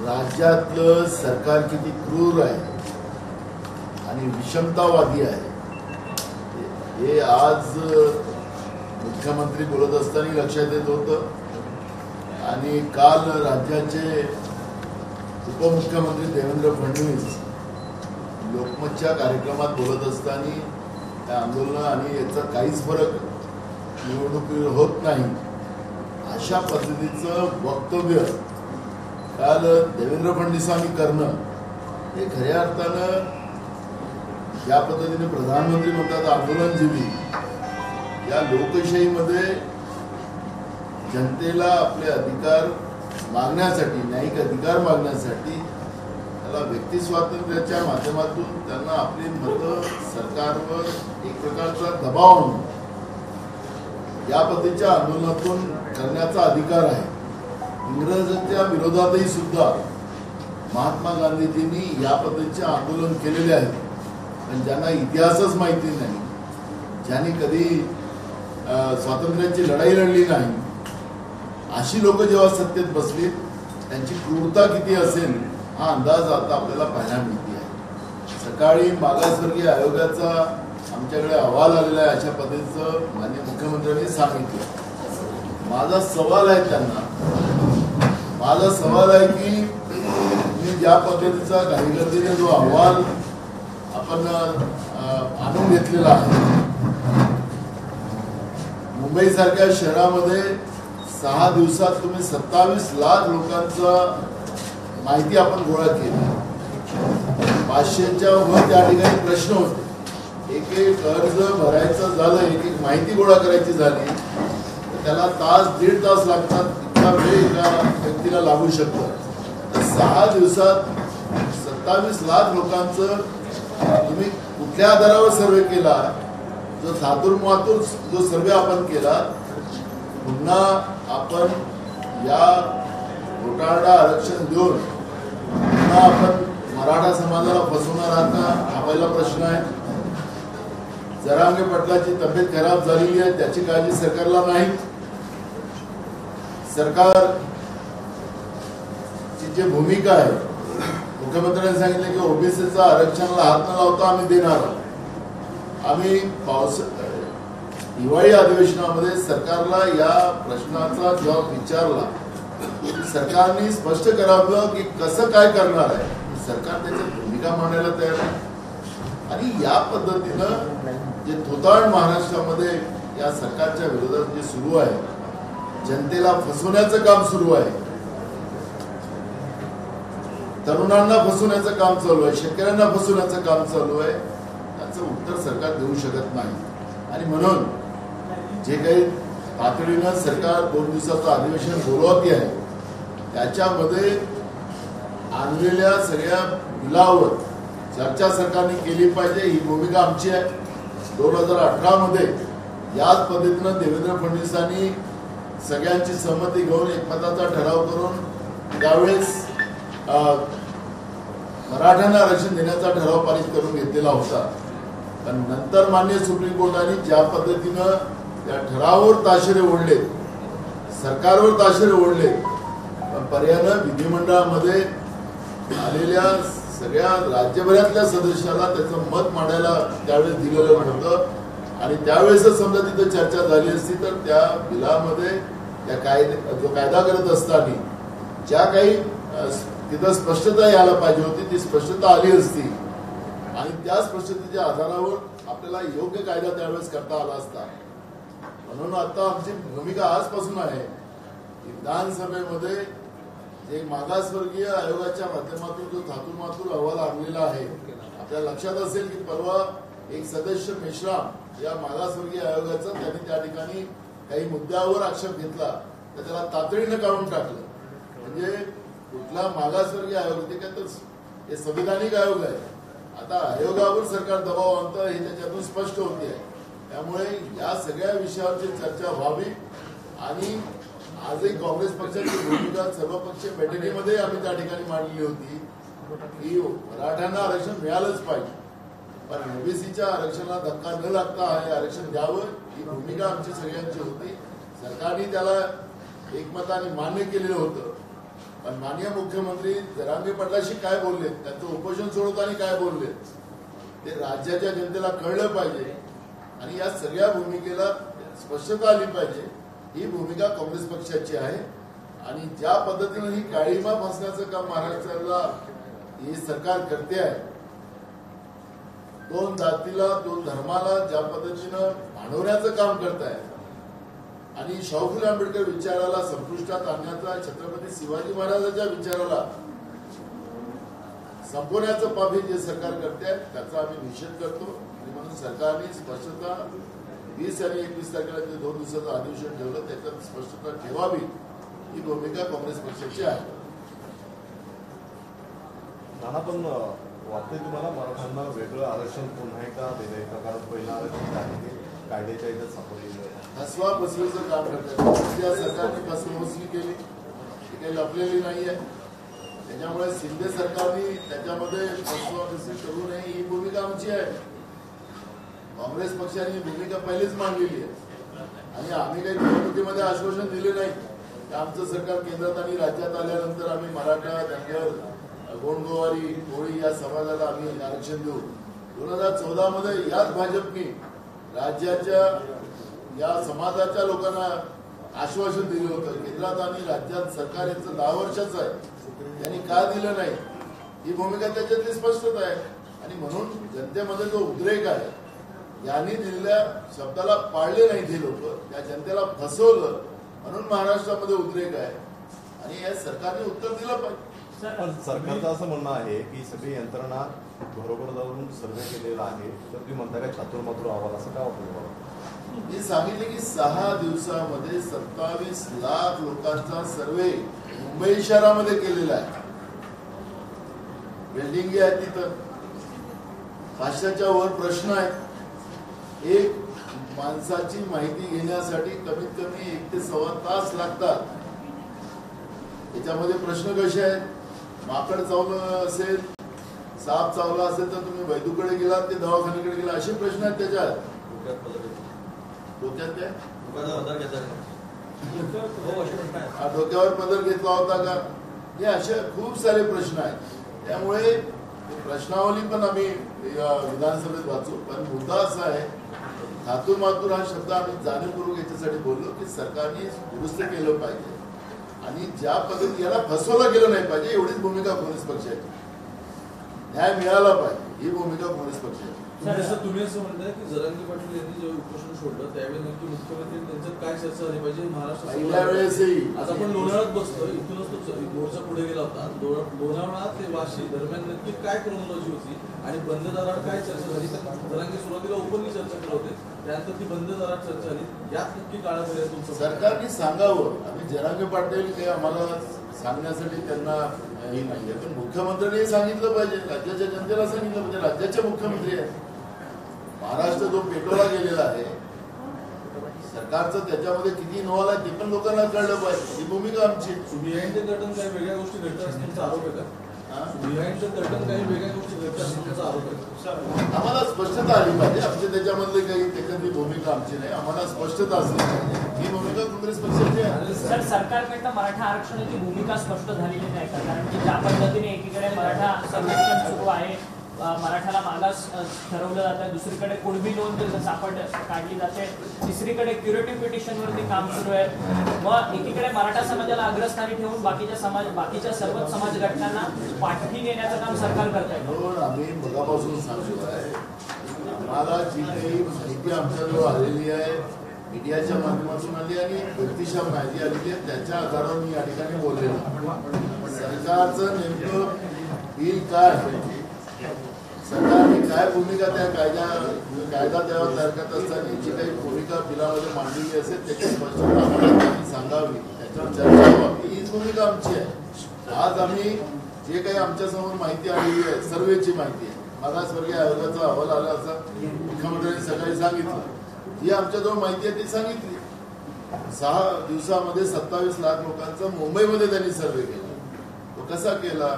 राज्यातलं सरकार किती क्रूर आहे आणि विषमतावादी आहे हे आज मुख्यमंत्री बोलत असताना लक्षात येत होतं आणि काल राज्याचे उपमुख्यमंत्री देवेंद्र फडणवीस लोकमतच्या कार्यक्रमात बोलत असताना त्या आंदोलन आणि याचा काहीच फरक निवडणुकीवर होत नाही अशा पद्धतीचं वक्तव्य काल देवेंद्र फडणवीसांनी करणं हे खऱ्या अर्थानं ज्या पद्धतीने प्रधानमंत्री म्हणतात आंदोलनजीवी या लोकशाहीमध्ये जनतेला आपले अधिकार मागण्यासाठी न्यायिक अधिकार मागण्यासाठी त्याला व्यक्ती स्वातंत्र्याच्या माध्यमातून त्यांना आपली मतं सरकारवर एक प्रकारचा दबाव आणून या पद्धतीच्या आंदोलनातून करण्याचा अधिकार आहे। इंग्रजांच्या विरोधातही सुद्धा महात्मा गांधीजींनी या पद्धतीचे आंदोलन केलेले आहे पण ज्यांना इतिहासच माहिती नाही ज्यांनी कधी स्वातंत्र्याची लढाई लढली नाही अशी लोक जेव्हा सत्तेत बसली त्यांची क्रूरता किती असेल हा अंदाज आता आपल्याला पाहायला मिळते आहे। सकाळी मागासवर्गीय आयोगाचा आमच्याकडे अहवाल आलेला आहे अशा पद्धतीचं माननीय मुख्यमंत्र्यांनी सांगितलं। माझा सवाल आहे त्यांना माझा सवाल आहे की मी ज्या पद्धतीचा घाईगर्दीने जो अहवाल आपण आणून घेतलेला आहे मुंबई सारख्या शहरामध्ये 6 दिवसात तुम्ही 27 लाख लोकांचा माहिती आपण गोळा केली 500च्या वर त्या ठिकाणी प्रश्न होते एक एक अर्ज भरायचं झालं एक एक माहिती गोळा करायची झाली तर त्याला तास 1.5 तास लागतात इतका वेळ एका व्यक्तीला लागू शकतो तर 6 दिवसात 27 लाख लोकांचं तुम्ही कुठल्या आधारावर सर्वे केला जो थातुरमातुर जो सर्वे आपण केला पुन्हा आपण या घोटाळा आरक्षण देऊन पुन्हा आपण मराठा समाजाला फसवणार आहात का हा पहिला प्रश्न आहे। जरांगे पाटलाची तब्येत खराब झालेली आहे त्याची काळजी सरकारला नाही सरकारची जी भूमिका आहे मुख्यमंत्र्यांनी सांगितलं की ओबीसीचा आरक्षणाला हात न लावता आम्ही देणार आहोत। आम्ही हिवाळी अधिवेशनामध्ये सरकारला या प्रश्नाचा जवाब विचारला सरकारने स्पष्ट करावं की कसं काय करणार आहे सरकार त्याची भूमिका मांडायला तयार आहे आणि या पद्धतीनं जे थोतांड महाराष्ट्रामध्ये या सरकारच्या विरोधात जे सुरू आहे जनतेला फसवण्याचं काम सुरू आहे तरुणांना फसवण्याचं काम चालू आहे शेतकऱ्यांना फसवण्याचं काम चालू आहे त्याचं उत्तर सरकार देऊ शकत नाही आणि म्हणून जे काही तातडीनं सरकार 2 दिवसाचं अधिवेशन बोलवते आहे त्याच्यामध्ये आणलेल्या सगळ्या बिलावर चर्चा सरकारने केली पाहिजे ही भूमिका आमची आहे। 2018 मध्ये याच पद्धतीनं देवेंद्र फडणवीसांनी सगळ्यांची सहमती घेऊन एकमताचा ठराव करून त्यावेळेस मराठ्यांना आरक्षण देण्याचा ठराव पारित करून घेतलेला होता पण नंतर माननीय सुप्रीम कोर्टाने ज्या पद्धतीनं त्या ठरावावर ताशेरे ओढले सरकारवर ताशेरे ओढले पण पर्यायानं विधिमंडळामध्ये आलेल्या सगळ्या राज्यभरातल्या सदस्याला त्याचं मत मांडायला त्यावेळेस दिलेलं होतं आणि त्यावेळेसच समजा तिथं चर्चा झाली असती तर त्या बिलामध्ये त्या जो कायदा करत असताना ज्या काही तिथं स्पष्टता यायला पाहिजे होती ती स्पष्टता आली असती आणि त्या स्पष्टतेच्या आधारावर आपल्याला योग्य कायदा त्यावेळेस करता आला असता। म्हणून आता आमची भूमिका आजपासून आहे की विधानसभेमध्ये जे मागासवर्गीय आयोगाच्या माध्यमातून जो थातुरमातुर अहवाल आणलेला आहे आपल्याला लक्षात असेल की परवा एक सदस्य मेश्राम या मागासवर्गीय आयोगाचा त्यांनी त्या ठिकाणी काही मुद्द्यावर आक्षेप घेतला तर त्याला तातडीनं काढून टाकलं म्हणजे कुठला मागासवर्गीय आयोग ते काय तर हे संविधानिक आयोग आहे आता आयोगावर सरकार दबाव आणतं हे त्याच्यातून स्पष्ट होते आहे त्यामुळे या सगळ्या विषयावरची चर्चा व्हावी आणि आजही काँग्रेस पक्षाची भूमिका सर्वपक्षीय बैठकीमध्ये आम्ही त्या ठिकाणी मांडली होती की मराठ्यांना आरक्षण मिळालंच पाहिजे पण ओबीसीच्या आरक्षणाला धक्का न लागता हे आरक्षण द्यावं ही भूमिका आमची सगळ्यांची होती सरकारने त्याला एकमताने मान्य केलेलं होतं पण माननीय मुख्यमंत्री जरांगे पाटलाशी काय बोलले, त्यांचं उपोषण सोडवताना काय बोलले ते राज्याच्या जनतेला कळलं पाहिजे आणि या सगळ्या भूमिकेला स्पष्टता आली पाहिजे. ही भूमिका काँग्रेस पक्षाची आहे आणि ज्या पद्धतीनं ही काळीमा फसण्याचं काम महाराष्ट्राला ही सरकार करते आहे, दोन जातीला दोन धर्माला ज्या पद्धतीनं भांडवण्याचं काम करत आहे आणि शाहू फुले आंबेडकर विचाराला संपुष्टात आणण्याचा, छत्रपती शिवाजी महाराजांच्या विचाराला संपवण्याचं पाप हे जे सरकार करते आहे त्याचा आम्ही निषेध करतो आणि म्हणून सरकारने स्पष्टता 20 आणि 21 तारखेला जे 2 दिवसाचं अधिवेशन ठेवलं त्याच्यात स्पष्टता ठेवावी ही भूमिका काँग्रेस पक्षाची आहे. नाना पण वाटते तुम्हाला मराठ्यांना वेगळं आरक्षण पुन्हा एकदा दिलंय का? कारण पहिलं आरक्षण आहे ते कायद्याच्या इथं सापडलेलं आहे. फसवा फसवीचं काम करतात. त्या सरकारने फसवणुकी केली ती काही लपलेली नाहीये. त्याच्यामुळे शिंदे सरकारने त्याच्यामध्ये फसवाफसवी करू नये ही भूमिका आमची आहे. काँग्रेस पक्षाने ही भूमिका पहिलीच मांडलेली आहे आणि आम्ही काही निवडणुकीमध्ये आश्वासन दिले नाही की आमचं सरकार केंद्रात आणि राज्यात आल्यानंतर आम्ही मराठा, धनगर, गोंडगोवारी, कोळी या समाजाला आम्ही आरक्षण देऊ. 2014 मध्ये याच भाजपने राज्याच्या या समाजाच्या लोकांना आश्वासन दिलं होतं. केंद्रात आणि राज्यात सरकार यांचं 10 वर्षाचं आहे, त्यांनी का दिलं नाही ही भूमिका त्याच्यातली स्पष्टता आहे. आणि म्हणून जनतेमध्ये जो उद्रेक आहे, यांनी दिलेल्या शब्दाला पाळले नाही ते लोक, त्या जनतेला फसवलं म्हणून महाराष्ट्रामध्ये उद्रेक आहे आणि या सरकारने उत्तर दिलं पाहिजे. पण सरकारचं असं म्हणणं आहे की सगळी यंत्रणा बरोबर जाऊन सर्वे केलेला आहे, तर तुम्ही म्हणता काय चातुर्मातुर अहवाल असं काय वाटतं? मी सांगितले की 6 दिवसामध्ये 27 लाख लोकांचा सर्वे मुंबई शहरामध्ये केलेला आहे. बिल्डिंग आहे तिथं 500च्या वर प्रश्न आहेत. एक माणसाची माहिती घेण्यासाठी कमीत कमी 1 ते सव्वा तास लागतात. त्याच्यामध्ये प्रश्न कसे आहेत, माकड चावलं असेल, साप चावला असेल तर तुम्ही वैद्यकडे गेलात ते दवाखान्याकडे गेला, असे प्रश्न आहेत त्याच्यात. डोक्यात काय डोक्यावर पदर घेतला होता का, हे असे खूप सारे प्रश्न आहेत. त्यामुळे प्रश्नावली पण आम्ही विधानसभेत वाचू. पण मुद्दा असा आहे, चातुर्मातुर हा शब्द आम्ही जाणीवपूर्वक याच्यासाठी बोललो की सरकारने दुरुस्त केलं पाहिजे आणि ज्या पद्धती याला फसवलं गेलं नाही पाहिजे एवढीच भूमिका काँग्रेस पक्षाची. न्याय मिळाला पाहिजे ही भूमिका काँग्रेस पक्षाची. तुम्ही असं म्हणताय की जरांगे पाटील यांनी जेव्हा उपोषण सोडलं त्यावेळी नक्की मुख्यमंत्री त्यांच्यात काय चर्चा झाली पाहिजे महाराष्ट्र पहिल्या वेळेसही आज आपण लोणावळ्यात बसतो, इथूनच तो मोर्चा पुढे गेला होता. लोणावळा ते वाशी दरम्यान नक्की काय क्रोनॉलॉजी होती आणि बंद दारात काय चर्चा झाली? जरांगे सुरुवातीला ओपनली चर्चा करत होते, त्यानंतर ती बंद दारात चर्चा झाली. यात नक्की काळात तुमचं सरकारने सांगावं. आम्ही जरांगे पाटील काही आम्हाला सांगण्यासाठी त्यांना हे नाहीये, पण मुख्यमंत्र्यांनी सांगितलं पाहिजे, राज्याच्या जनतेला सांगितलं पाहिजे. राज्याचे मुख्यमंत्री आहेत. महाराष्ट्र जो पेटवला गेलेला आहे सरकारचं, त्याच्यामध्ये किती इन्व्हॉल्व आहे ते पण लोकांना कळलं पाहिजे. ही भूमिका आमची. बिहाइंड द कर्टन काही वेगळ्या गोष्टी घडतात असण्याचा आरोप आहे का? बिहाइंड द कर्टन काही वेगळ्या गोष्टी घडतात असण्याचा आरोप आहे. आम्हाला स्पष्टता आली पाहिजे. आमच्या त्याच्यामधली काही त्याच्यातली भूमिका आमची नाही. आम्हाला स्पष्टता असली पाहिजे. ही भूमिका काँग्रेस पक्षाची आहे. सर, सरकारकडनं मराठा आरक्षणाची भूमिका स्पष्ट झालेली नाही का? कारण की ज्या पद्धतीने एकीकडे मराठा सर्वेक्षण सुरू आहे, मराठाला मागास ठरवलं जातं, दुसरीकडे कुणबी नोंद सापड काढली जाते, तिसरीकडे क्युरेटिव्ह पिटिशनवरती काम सुरू आहे. मग एकीकडे मराठा समाजाला अग्रस्थानी ठेवून बाकीच्या सर्वच समाज घटकांना पाठी देण्याचं काम सरकार करत आहे. म्हणून आम्ही मगापासून सांगतो आहे, आम्हाला जी काही माहिती आमच्याजवळ आलेली आहे, मीडियाच्या माध्यमातून आली आणि व्यक्तिशः माहिती आलेली आहे, त्याच्या आधारावर मी या ठिकाणी बोललेलो. सरकारचं नेमकं बिल काय आहे, सरकारने काय भूमिका त्या कायदा तेव्हा तयार करत असताना जी काही भूमिका बिलामध्ये मांडलेली असेल त्याची स्पष्टता आम्हाला सांगावी, त्याच्यावर चर्चा व्हावी, हीच भूमिका आमची आहे. आज आम्ही जे काही आमच्यासमोर माहिती आलेली आहे, सर्वेची माहिती आहे, मागासवर्गीय आयोगाचा अहवाल आला असं मुख्यमंत्र्यांनी सकाळी सांगितलं, जी आमच्याजवळ माहिती आहे ती सांगितली. 6 दिवसामध्ये 27 लाख लोकांचा मुंबईमध्ये त्यांनी सर्वे केला. तो कसा केला,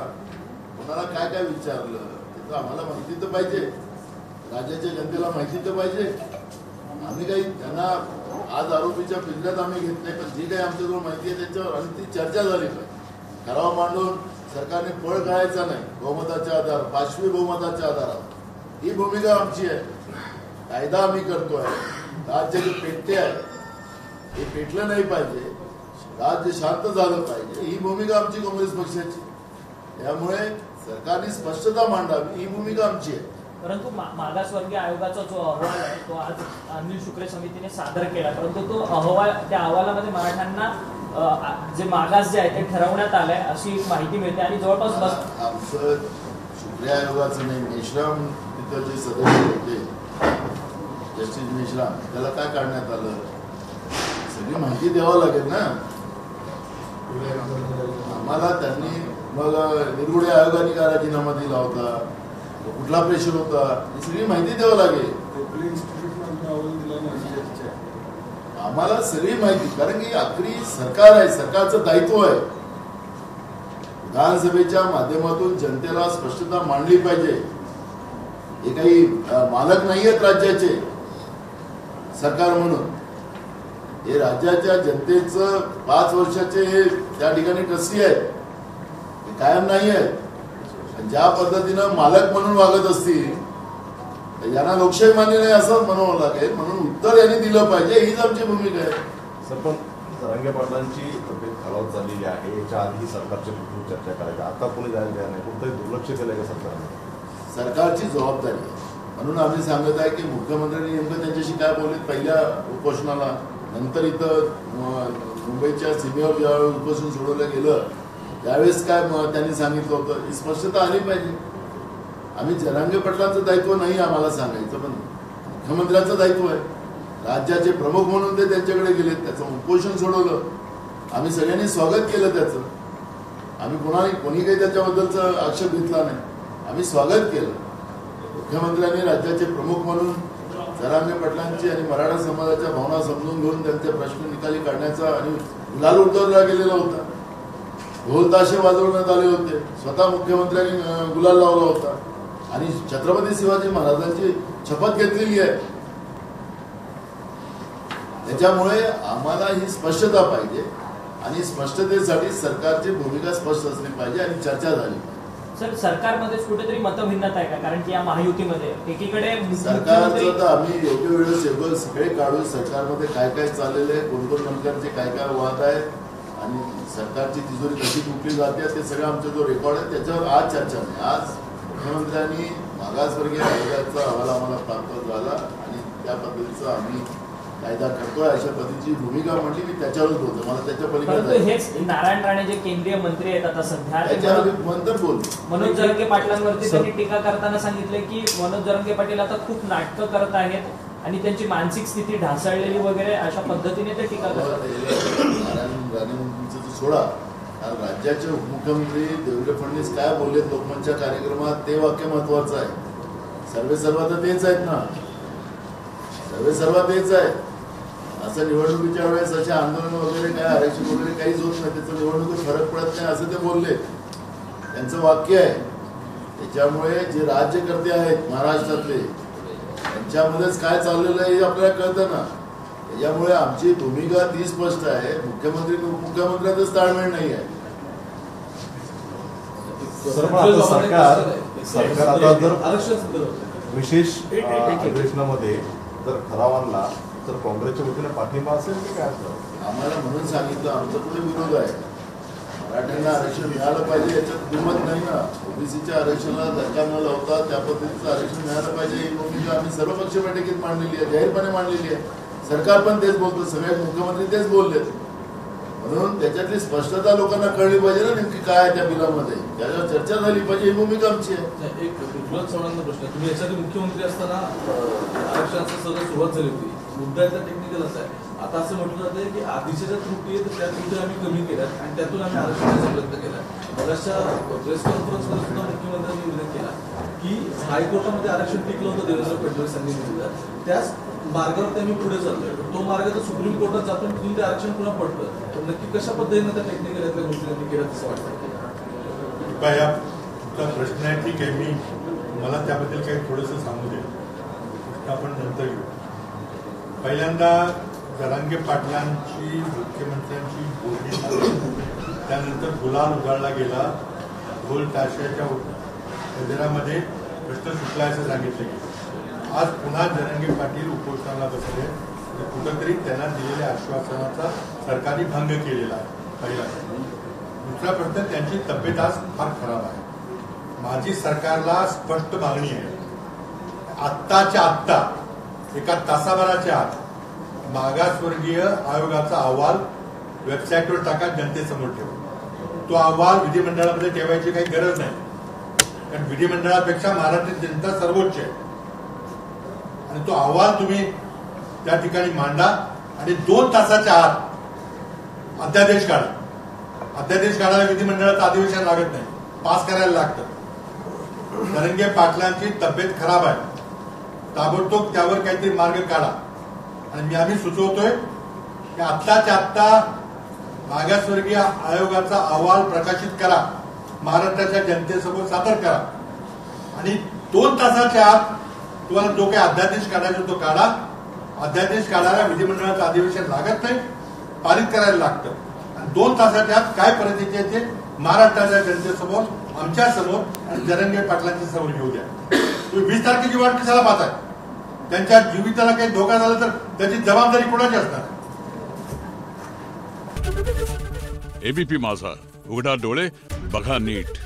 कोणाला काय काय विचारलं, आम्हाला माहिती तर पाहिजे, राज्याच्या जनतेला माहिती तर पाहिजे. आम्ही काही त्यांना आज आरोपीच्या पिंजऱ्यात आम्ही घेतले, पण जी काही आमच्याजवळ माहिती आहे त्याच्यावर आणि ती चर्चा झाली पाहिजे. ठराव मांडून सरकारने पळ काढायचा नाही, बहुमताच्या आधार 5वी बहुमताच्या आधारावर ही भूमिका आमची आहे. कायदा आम्ही करतोय. राज्य जे पेटते आहे हे पेटलं नाही पाहिजे, राज्य शांत झालं पाहिजे, ही भूमिका आमची काँग्रेस पक्षाची. त्यामुळे सरकारने स्पष्टता मांडावी ही भूमिका आमची आहे. परंतु मागासवर्गीय आयोगाचा जो अहवाल आहे तो आज अनिल शुक्रे समितीने सादर केला, परंतु तो अहवाल, त्या अहवालामध्ये मराठ्यांना जे मागास जे आहे ते ठरवण्यात आलंय अशी माहिती मिळते. आणि जवळपास आमचं शुक्रे आयोगाचं नाही, मेश्राम तिथं जे सदस्य होते जस्टिस मेश्राम, त्याला काय काढण्यात आलं सगळी माहिती द्यावं लागेल ना आम्हाला. त्यांनी मग निरगुडे आयोगाने काय राजीनामा दिला होता, कुठला प्रेशर होता, ही सगळी माहिती द्यावं लागेल आम्हाला, सगळी माहिती. कारण की आखरी सरकार आहे, सरकारचं दायित्व आहे. विधानसभेच्या माध्यमातून जनतेला स्पष्टता मांडली पाहिजे. हे काही मालक नाही आहेत राज्याचे सरकार म्हणून, हे राज्याच्या जनतेचं 5 वर्षाचे हे त्या ठिकाणी ट्रस्टी आहेत, हे कायम नाही आहेत. ज्या पद्धतीनं मालक म्हणून वागत असतील यांना लोकशाही मान्य नाही असं म्हणावं लागेल. म्हणून उत्तर यांनी दिलं पाहिजे, हीच आमची भूमिका आहे. सर, पण जरांगे पाटलांची तब्येत खालावत चाललेली आहे, याच्या आधी सरकारची भरपूर चर्चा करायची, आता कोणी जायला द्या नाही, कुठंही दुर्लक्ष केलंय का सरकारने? सरकारची जबाबदारी आहे म्हणून आम्ही सांगत आहे की मुख्यमंत्र्यांनी नेमकं त्यांच्याशी काय बोलले पहिल्या उपोषणाला, नंतर इथं मुंबईच्या सीमेवर ज्यावेळेस उपोषण सोडवलं गेलं त्यावेळेस काय त्यांनी सांगितलं होतं, ही स्पष्टता आली पाहिजे. आम्ही जरांगे पाटलांचं दायित्व नाही आम्हाला सांगायचं, पण मुख्यमंत्र्यांचं दायित्व आहे. राज्याचे प्रमुख म्हणून ते त्यांच्याकडे गेलेत, त्याचं उपोषण सोडवलं, आम्ही सगळ्यांनी स्वागत केलं त्याचं. आम्ही कोणी काही त्याच्याबद्दलचा आक्षेप घेतला नाही, आम्ही स्वागत केलं. मुख्यमंत्र्यांनी राज्याचे प्रमुख म्हणून जरांगे पाटलांची आणि मराठा समाजाच्या भावना समजून घेऊन त्यांचे प्रश्न निकाली काढण्याचा आणि गुलाल उडवला गेलेला होता. ढोल ताशे वाजवण्यात आले होते, स्वतः मुख्यमंत्र्यांनी गुलाल लावला होता आणि छत्रपती शिवाजी महाराजांची शपथ घेतलेली आहे. त्याच्यामुळे आम्हाला ही स्पष्टता पाहिजे आणि स्पष्टतेसाठी सरकारची भूमिका स्पष्ट असली पाहिजे आणि चर्चा झाली पाहिजे. सर, सरकारमध्येच कुठेतरी मतभिन्नता आहे का? कारण की या महायुतीमध्ये एकीकडे सरकारचं तर आम्ही योग्य वेळेस सगळे काढू, सरकारमध्ये काय काय चाललेलं आहे, कोणकोण मंत्र्यांचे काय काय वाद आहेत आणि सरकारची तिजोरी कशी तुटली जाते ते सगळं आमचा जो रेकॉर्ड आहे त्याच्यावर आज चर्चा नाही. आज मुख्यमंत्र्यांनी मागासवर्गीय आयोगाचा अहवाल आम्हाला प्राप्त झाला आणि त्या पद्धतीचा आम्ही कायदा करतोय अशा पद्धतीची भूमिका म्हटली, मी त्याच्यावरच बोलतो. मला त्याच्या पलीकडे हेच नारायण राणे जे केंद्रीय मंत्री आहेत आता सध्या, त्याच्यावर नंतर बोल. मनोज जरांगे पाटलांवरती त्यांनी टीका करताना सांगितलं की मनोज जरांगे पाटील आता खूप नाटकं करत आहेत आणि त्यांची मानसिक स्थिती ढासळलेली वगैरे अशा पद्धतीने ते टीका करतात. नारायण राणेंचं सोडा, राज्याचे उपमुख्यमंत्री देवेंद्र फडणवीस काय बोलले लोकमतच्या कार्यक्रमात ते वाक्य महत्वाचं आहे. सर्वे सर्वा तर तेच आहेत ना, सर्वे सर्वा तेच आहे. असं निवडणुकीच्या वेळेस असे आंदोलन वगैरे काय आरक्षण वगैरे काहीच होत नाही, त्याचं निवडणुकीत फरक पडत नाही असं ते बोलले, त्यांचं वाक्य आहे. त्याच्यामुळे जे राज्यकर्ते आहेत महाराष्ट्रातले त्यांच्यामध्येच काय चाललेलं आहे हे आपल्याला कळतं ना. त्याच्यामुळे आमची भूमिका ती स्पष्ट आहे. मुख्यमंत्री उपमुख्यमंत्र्यांचाच ताळमेळ नाही आहे. सरकार आता जर विशेष अधिवेशनामध्ये जर ठराव आणला तर काँग्रेसच्या वतीने पाठिंबा असेल की काय असतं? आम्हाला म्हणून सांगितलं आमचा कुठे विरोध आहे. मराठ्यांना आरक्षण मिळालं पाहिजे याच्यात दुमत नाही ना. ओबीसीच्या आरक्षणाला धक्का न लावता त्या पद्धतीचं आरक्षण मिळालं पाहिजे ही भूमिका आम्ही सर्व पक्ष बैठकीत मांडलेली आहे, जाहीरपणे मांडलेली आहे. सरकार पण तेच बोलतो, सगळे मुख्यमंत्री तेच बोललेत. म्हणून त्याच्यातली स्पष्टता लोकांना कळली पाहिजे ना नेमकी काय आहे त्या बिलामध्ये, त्याच्यावर चर्चा झाली पाहिजे ही भूमिका आमची आहे. एक विद्वान चव्हाणांचा प्रश्न, तुम्ही याच्याआधी मुख्यमंत्री असताना आरक्षणाची सगळं सुरुवात झाली होती, मुद्दा याचा टेक्निकल असा आहे. आता असं म्हटलं जातं की आधीच्या ज्या त्रुटी आहेत त्या त्रुटी आम्ही कमी केल्यात आणि त्यातून आम्ही आरक्षणाचा प्रयत्न केला. बऱ्याचशा प्रेस कॉन्फरन्समध्ये सुद्धा मुख्यमंत्र्यांनी उल्लेख केला की हायकोर्टामध्ये आरक्षण टिकलं होतं देवेंद्र फडणवीसांनी दिलं, त्याच मार्गावर आम्ही पुढे चालतोय. तो मार्ग तर सुप्रीम कोर्टात जातो तिथून ते आरक्षण पुन्हा पडतं. तर नक्की कशा पद्धतीने त्या टेक्निकल यातल्या गोष्टी त्यांनी केल्या असं वाटतं? हा तुमचा प्रश्न आहे, ठीक आहे. मला त्याबद्दल काही थोडंसं सांगू दे, आपण नंतर घेऊ. पहिल्यांदा जरांगे पाटलांची मुख्यमंत्र्यांची बोलणी त्यानंतर गुलाल उधळला गेला, ढोल ताशाच्या गजरामध्ये प्रश्न सुटला असं सांगितलं गेलं. आज पुन्हा जरांगे पाटील उपोषणाला बसले. कुठंतरी त्यांना दिलेल्या आश्वासनाचा सरकारने भंग केलेला आहे पहिला. दुसरा प्रश्न, त्यांची तब्येत आज फार खराब आहे. माझी सरकारला स्पष्ट मागणी आहे, आत्ताच्या आत्ता एका तासाभराच्या आत मागासवर्गीय आयोगाचा अहवाल वेबसाईटवर टाका, जनतेसमोर ठेवा. तो अहवाल विधिमंडळामध्ये ठेवायची काही गरज नाही, कारण विधिमंडळापेक्षा महाराष्ट्राची जनता सर्वोच्च आहे. आणि तो अहवाल तुम्ही त्या ठिकाणी मांडा आणि 2 तासाच्या आत अध्यादेश काढा. अध्यादेश काढायला विधिमंडळाचं अधिवेशन लागत नाही, पास करायला लागतं. जरांगे पाटलांची तब्येत खराब आहे, ताबडतोब त्यावर काहीतरी मार्ग काढा. आणि आम्ही सुचवतोय की आत्ताच्या आत्ता मागासवर्गीय आयोगाचा अहवाल प्रकाशित करा, महाराष्ट्राच्या जनतेसमोर सादर करा आणि 2 तासाच्या आत तुम्हाला जो काही अध्यादेश काढायचा तो काढा. अध्यादेश काढायला विधिमंडळाचं अधिवेशन लागत नाही, पारित करायला लागतं. आणि 2 तासाच्या आत काय परिस्थिती आहे ते महाराष्ट्राच्या जनतेसमोर, आमच्या समोर आणि जरांगे पाटलांच्या समोर घेऊ द्या. तुम्ही 20 तारखेची वाट कशाला पाहताय? त्यांच्या जीविताला काही धोका झाला तर त्याची जबाबदारी कोणाची असणार? एबीपी माझा, उघडा डोळे बघा नीट.